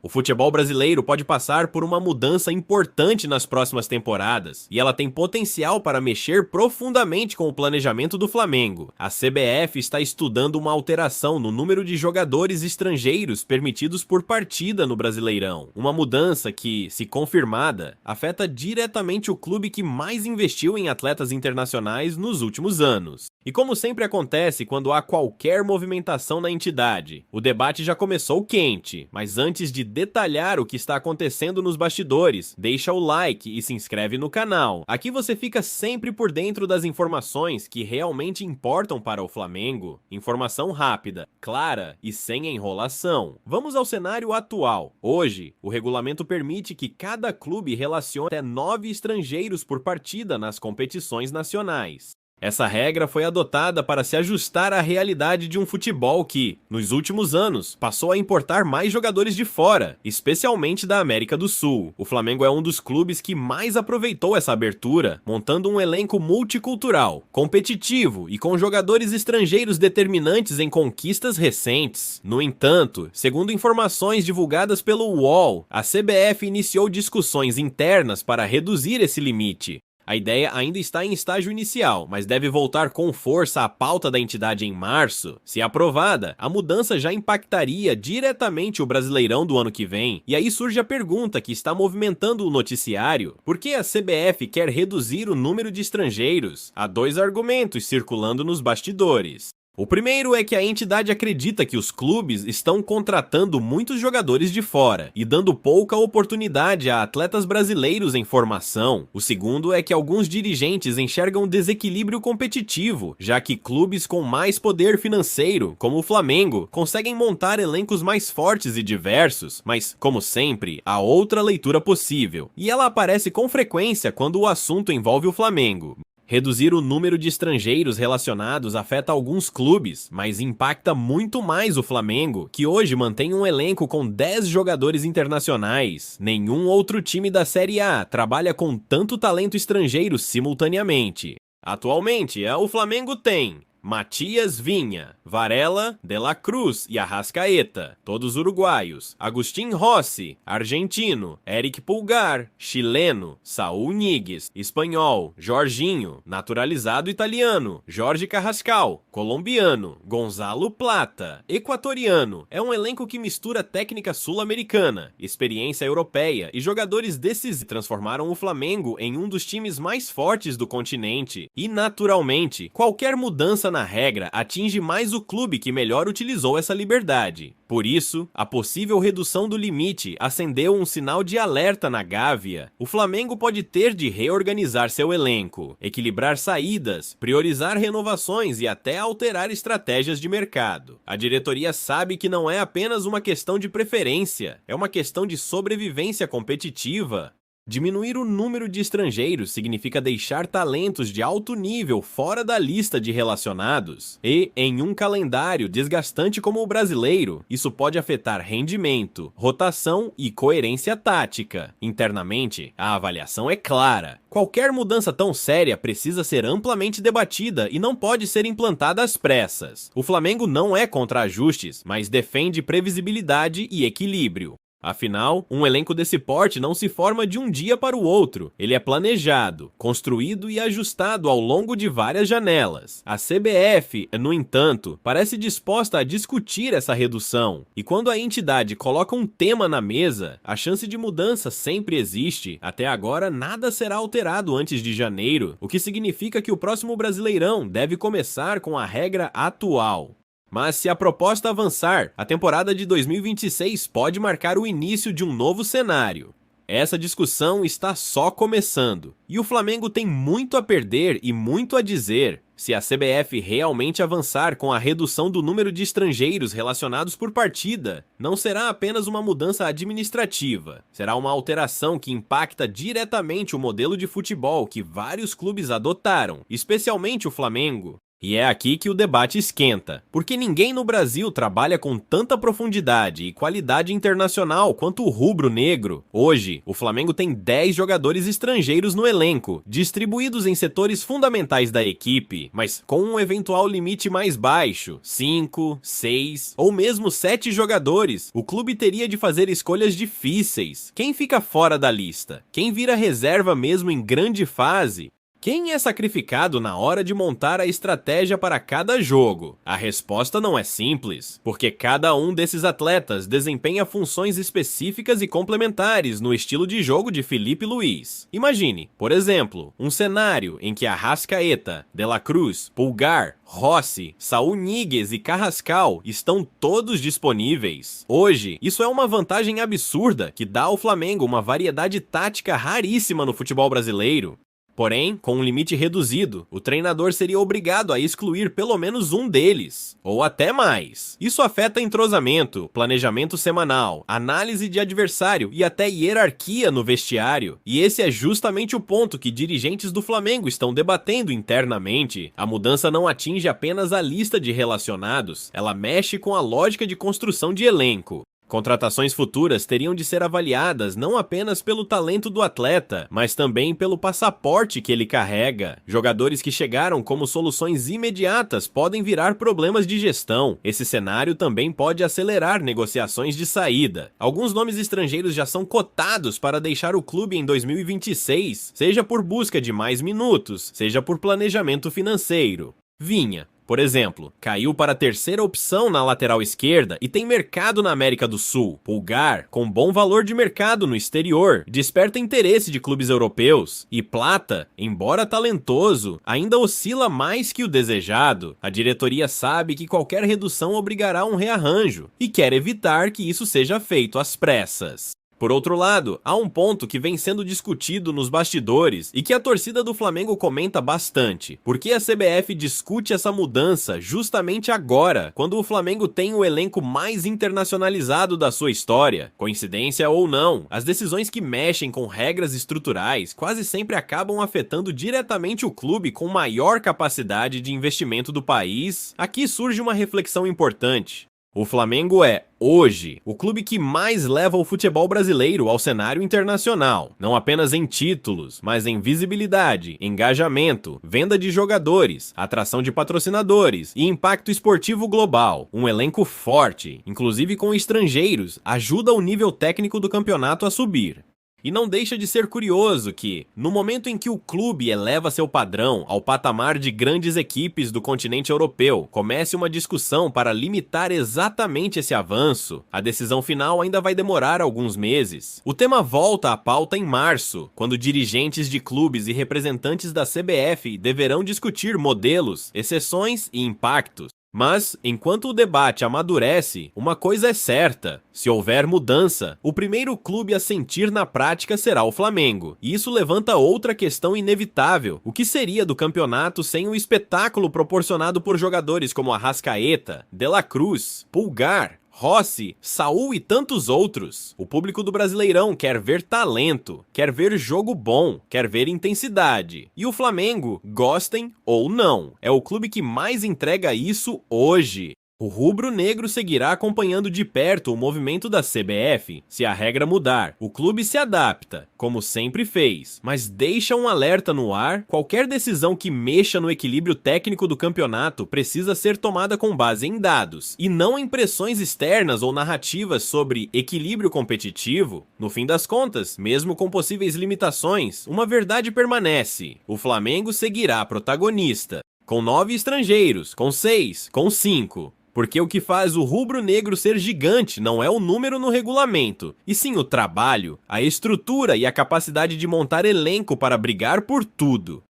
O futebol brasileiro pode passar por uma mudança importante nas próximas temporadas, e ela tem potencial para mexer profundamente com o planejamento do Flamengo. A CBF está estudando uma alteração no número de jogadores estrangeiros permitidos por partida no Brasileirão. Uma mudança que, se confirmada, afeta diretamente o clube que mais investiu em atletas internacionais nos últimos anos. E como sempre acontece quando há qualquer movimentação na entidade, o debate já começou quente, mas antes de detalhar o que está acontecendo nos bastidores, deixa o like e se inscreve no canal. Aqui você fica sempre por dentro das informações que realmente importam para o Flamengo. Informação rápida, clara e sem enrolação. Vamos ao cenário atual. Hoje, o regulamento permite que cada clube relacione até 9 estrangeiros por partida nas competições nacionais. Essa regra foi adotada para se ajustar à realidade de um futebol que, nos últimos anos, passou a importar mais jogadores de fora, especialmente da América do Sul. O Flamengo é um dos clubes que mais aproveitou essa abertura, montando um elenco multicultural, competitivo e com jogadores estrangeiros determinantes em conquistas recentes. No entanto, segundo informações divulgadas pelo UOL, a CBF iniciou discussões internas para reduzir esse limite. A ideia ainda está em estágio inicial, mas deve voltar com força à pauta da entidade em março. Se aprovada, a mudança já impactaria diretamente o Brasileirão do ano que vem. E aí surge a pergunta que está movimentando o noticiário: por que a CBF quer reduzir o número de estrangeiros? Há dois argumentos circulando nos bastidores. O primeiro é que a entidade acredita que os clubes estão contratando muitos jogadores de fora e dando pouca oportunidade a atletas brasileiros em formação. O segundo é que alguns dirigentes enxergam desequilíbrio competitivo, já que clubes com mais poder financeiro, como o Flamengo, conseguem montar elencos mais fortes e diversos, mas, como sempre, há outra leitura possível, e ela aparece com frequência quando o assunto envolve o Flamengo. Reduzir o número de estrangeiros relacionados afeta alguns clubes, mas impacta muito mais o Flamengo, que hoje mantém um elenco com 10 jogadores internacionais. Nenhum outro time da Série A trabalha com tanto talento estrangeiro simultaneamente. Atualmente, o Flamengo tem Matias Vinha, Varela, De La Cruz e Arrascaeta, todos uruguaios. Agustín Rossi, argentino. Eric Pulgar, chileno. Saúl Ñíguez, espanhol. Jorginho, naturalizado italiano. Jorge Carrascal, colombiano. Gonzalo Plata, equatoriano. É um elenco que mistura técnica sul-americana, experiência europeia e jogadores decisivos transformaram o Flamengo em um dos times mais fortes do continente. E, naturalmente, qualquer mudança na regra atinge mais o clube que melhor utilizou essa liberdade. Por isso, a possível redução do limite acendeu um sinal de alerta na Gávea. O Flamengo pode ter de reorganizar seu elenco, equilibrar saídas, priorizar renovações e até alterar estratégias de mercado. A diretoria sabe que não é apenas uma questão de preferência, é uma questão de sobrevivência competitiva. Diminuir o número de estrangeiros significa deixar talentos de alto nível fora da lista de relacionados. E, em um calendário desgastante como o brasileiro, isso pode afetar rendimento, rotação e coerência tática. Internamente, a avaliação é clara. Qualquer mudança tão séria precisa ser amplamente debatida e não pode ser implantada às pressas. O Flamengo não é contra ajustes, mas defende previsibilidade e equilíbrio. Afinal, um elenco desse porte não se forma de um dia para o outro. Ele é planejado, construído e ajustado ao longo de várias janelas. A CBF, no entanto, parece disposta a discutir essa redução. E quando a entidade coloca um tema na mesa, a chance de mudança sempre existe. Até agora, nada será alterado antes de janeiro, o que significa que o próximo Brasileirão deve começar com a regra atual. Mas se a proposta avançar, a temporada de 2026 pode marcar o início de um novo cenário. Essa discussão está só começando, e o Flamengo tem muito a perder e muito a dizer. Se a CBF realmente avançar com a redução do número de estrangeiros relacionados por partida, não será apenas uma mudança administrativa, será uma alteração que impacta diretamente o modelo de futebol que vários clubes adotaram, especialmente o Flamengo. E é aqui que o debate esquenta, porque ninguém no Brasil trabalha com tanta profundidade e qualidade internacional quanto o rubro-negro. Hoje, o Flamengo tem 10 jogadores estrangeiros no elenco, distribuídos em setores fundamentais da equipe, mas com um eventual limite mais baixo, 5, 6 ou mesmo 7 jogadores, o clube teria de fazer escolhas difíceis. Quem fica fora da lista? Quem vira reserva mesmo em grande fase? Quem é sacrificado na hora de montar a estratégia para cada jogo? A resposta não é simples, porque cada um desses atletas desempenha funções específicas e complementares no estilo de jogo de Felipe Luiz. Imagine, por exemplo, um cenário em que Arrascaeta, De La Cruz, Pulgar, Rossi, Saúl Ñíguez e Carrascal estão todos disponíveis. Hoje, isso é uma vantagem absurda que dá ao Flamengo uma variedade tática raríssima no futebol brasileiro. Porém, com um limite reduzido, o treinador seria obrigado a excluir pelo menos um deles, ou até mais. Isso afeta entrosamento, planejamento semanal, análise de adversário e até hierarquia no vestiário. E esse é justamente o ponto que dirigentes do Flamengo estão debatendo internamente. A mudança não atinge apenas a lista de relacionados, ela mexe com a lógica de construção de elenco. Contratações futuras teriam de ser avaliadas não apenas pelo talento do atleta, mas também pelo passaporte que ele carrega. Jogadores que chegaram como soluções imediatas podem virar problemas de gestão. Esse cenário também pode acelerar negociações de saída. Alguns nomes estrangeiros já são cotados para deixar o clube em 2026, seja por busca de mais minutos, seja por planejamento financeiro. Vinha, por exemplo, caiu para a terceira opção na lateral esquerda e tem mercado na América do Sul. Pulgar, com bom valor de mercado no exterior, desperta interesse de clubes europeus. E Plata, embora talentoso, ainda oscila mais que o desejado. A diretoria sabe que qualquer redução obrigará a um rearranjo e quer evitar que isso seja feito às pressas. Por outro lado, há um ponto que vem sendo discutido nos bastidores e que a torcida do Flamengo comenta bastante. Por que a CBF discute essa mudança justamente agora, quando o Flamengo tem o elenco mais internacionalizado da sua história? Coincidência ou não, as decisões que mexem com regras estruturais quase sempre acabam afetando diretamente o clube com maior capacidade de investimento do país. Aqui surge uma reflexão importante. O Flamengo é, hoje, o clube que mais leva o futebol brasileiro ao cenário internacional, não apenas em títulos, mas em visibilidade, engajamento, venda de jogadores, atração de patrocinadores e impacto esportivo global. Um elenco forte, inclusive com estrangeiros, ajuda o nível técnico do campeonato a subir. E não deixa de ser curioso que, no momento em que o clube eleva seu padrão ao patamar de grandes equipes do continente europeu, comece uma discussão para limitar exatamente esse avanço. A decisão final ainda vai demorar alguns meses. O tema volta à pauta em março, quando dirigentes de clubes e representantes da CBF deverão discutir modelos, exceções e impactos. Mas, enquanto o debate amadurece, uma coisa é certa: se houver mudança, o primeiro clube a sentir na prática será o Flamengo. E isso levanta outra questão inevitável: o que seria do campeonato sem o espetáculo proporcionado por jogadores como Arrascaeta, De La Cruz, Pulgar, Rossi, Saúl e tantos outros? O público do Brasileirão quer ver talento, quer ver jogo bom, quer ver intensidade. E o Flamengo, gostem ou não, é o clube que mais entrega isso hoje. O rubro-negro seguirá acompanhando de perto o movimento da CBF. Se a regra mudar, o clube se adapta, como sempre fez, mas deixa um alerta no ar: qualquer decisão que mexa no equilíbrio técnico do campeonato precisa ser tomada com base em dados, e não em pressões externas ou narrativas sobre equilíbrio competitivo. No fim das contas, mesmo com possíveis limitações, uma verdade permanece: o Flamengo seguirá protagonista, com 9 estrangeiros, com 6, com 5. Porque o que faz o rubro-negro ser gigante não é o número no regulamento, e sim o trabalho, a estrutura e a capacidade de montar elenco para brigar por tudo.